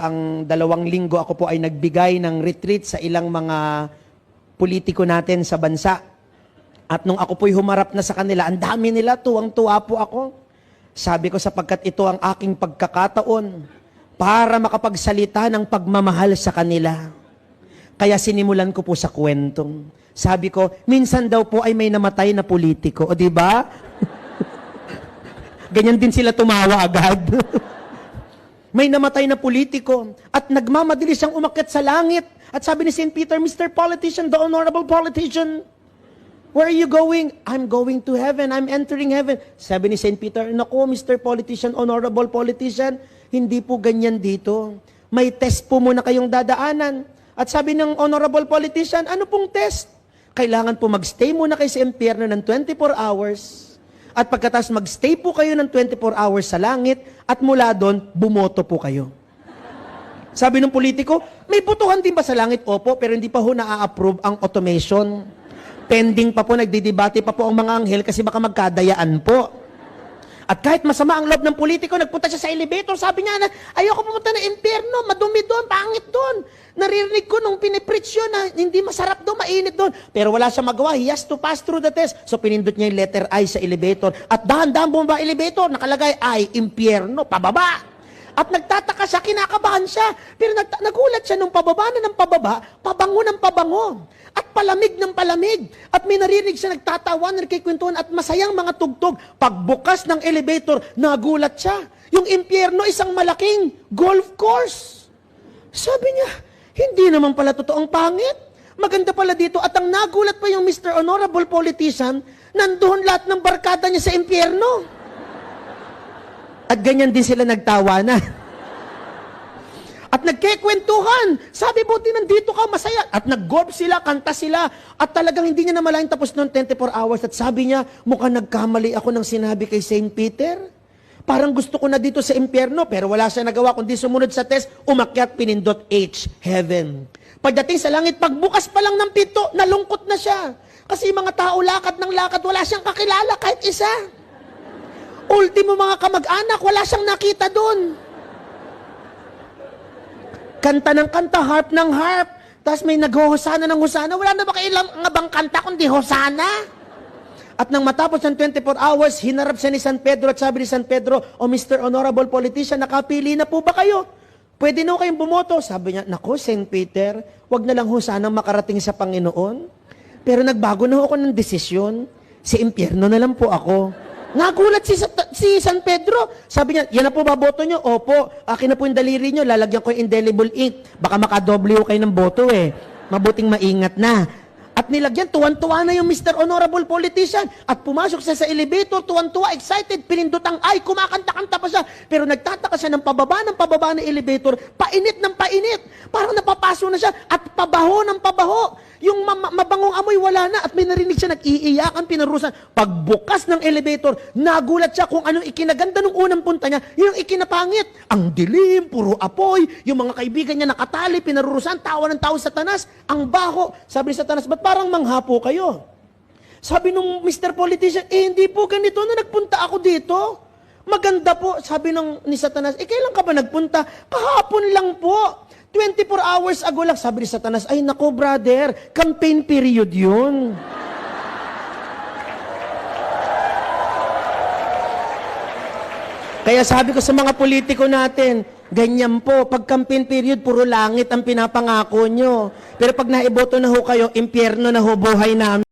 nakaraang 2 linggo ako po ay nagbigay ng retreat sa ilang mga politiko natin sa bansa. At nung ako po'y humarap na sa kanila, ang dami nila, tuwang-tuwa po ako. Sabi ko, sapagkat ito ang aking pagkakataon para makapagsalita ng pagmamahal sa kanila. Kaya sinimulan ko po sa kwentong. Sabi ko, minsan daw po ay may namatay na politiko. O di ba? Ganyan din sila tumawa agad. May namatay na politiko at nagmamadali siyang umakyat sa langit. At sabi ni St. Peter, Mr. Politician, the honorable politician, where are you going? I'm going to heaven. I'm entering heaven. Sabi ni St. Peter, naku, Mr. Politician, honorable politician, hindi po ganyan dito. May test po muna kayong dadaanan. At sabi ng honorable politician, ano pong test? Kailangan po magstay muna kayo sa impyerno ng 24 hours. At pagkatapos magstay po kayo ng 24 hours sa langit at mula doon, bumoto po kayo. Sabi ng politiko, may botohan din ba sa langit? Opo, pero hindi pa ho na-approve ang automation. Pending pa po, nagdidebate pa po ang mga anghel kasi baka magkadayaan po. At kahit masama ang loob ng politiko, nagpunta siya sa elevator, sabi niya na, ayoko pumunta ng impyerno, madumi doon, pangit doon. Naririnig ko nung pinipreach yun na hindi masarap doon, mainit doon. Pero wala siya magawa, he has to pass through the test. So pinindot niya yung letter I sa elevator. At dahan-dahan bumaba elevator, nakalagay I, impyerno, pababa. At nagtataka siya, kinakabahan siya. Pero nagulat siya nung pababa na ng pababa, pabango ng pabango. At palamig ng palamig. At may narinig siya nagtatawa, nagkikwentuhan at masayang mga tugtog. Pagbukas ng elevator, nagulat siya. Yung impyerno, isang malaking golf course. Sabi niya, hindi naman pala totoong pangit. Maganda pala dito. At ang nagulat pa yung Mr. Honorable Politician, nandoon lahat ng barkada niya sa impyerno. At ganyan din sila nagtawa na. At nagkikwentuhan. Sabi, buti nandito ka, masaya. At nag-golf sila, kanta sila. At talagang hindi niya namalayan tapos noong 24 hours. At sabi niya, mukhang nagkamali ako ng sinabi kay St. Peter. Parang gusto ko na dito sa impyerno, pero wala siya nagawa. Kundi sumunod sa test, umakyat, pinindot H, heaven. Pagdating sa langit, pagbukas pa lang ng pinto, nalungkot na siya. Kasi mga tao lakad ng lakad, wala siyang kakilala kahit isa. Ultimo mga kamag-anak, wala siyang nakita doon. Kanta ng kanta, harp ng harp. Tapos may nag-hosana ng hosana. Wala na ba kailang nga bang kanta kundi hosana? At nang matapos ng 24 hours, hinarap siya ni San Pedro at sabi ni San Pedro, O Mr. Honorable Politician, nakapili na po ba kayo? Pwede na kayong bumoto. Sabi niya, naku, St. Peter, wag na lang hosanang makarating sa Panginoon. Pero nagbago na ako ng desisyon. Sa impyerno na lang po ako. Nagulat si San Pedro. Sabi niya, yan na po ba boto niyo? Opo, akin na po yung daliri niyo. Lalagyan ko yung indelible ink. Baka makadoble kayo ng boto eh. Mabuting maingat na. At nilagyan, tuwan-tuwa na yung Mr. Honorable Politician. At pumasok siya sa elevator, tuwan-tuwa, excited, pinindot ang ay, kumakanta-kanta pa siya. Pero nagtataka siya ng pababa ng elevator, painit ng painit. Parang napapaso na siya at pabaho ng pabaho. Yung mabangong amoy wala na at may narinig siya nag-iiyakan, pinarusan. Pagbukas ng elevator, nagulat siya kung anong ikinaganda nung unang punta niya, yung ikinapangit. Ang dilim, puro apoy, yung mga kaibigan niya nakatali, pinarurusan, tawa ng tao sa Satanas. Ang baho. Sabi ni Satanas, ba't parang mangha po kayo? Sabi nung Mr. Politician, hindi po ganito na nagpunta ako dito. Maganda po. Sabi ni Satanas, kailan ka ba nagpunta? Kahapon lang po. 24 hours ago lang. Sabi ni Satanas, ay nako brother, campaign period yun. Kaya sabi ko sa mga politiko natin, ganyan po, pag campaign period, puro langit ang pinapangako nyo. Pero pag naiboto na ho kayo, impyerno na ho buhay namin.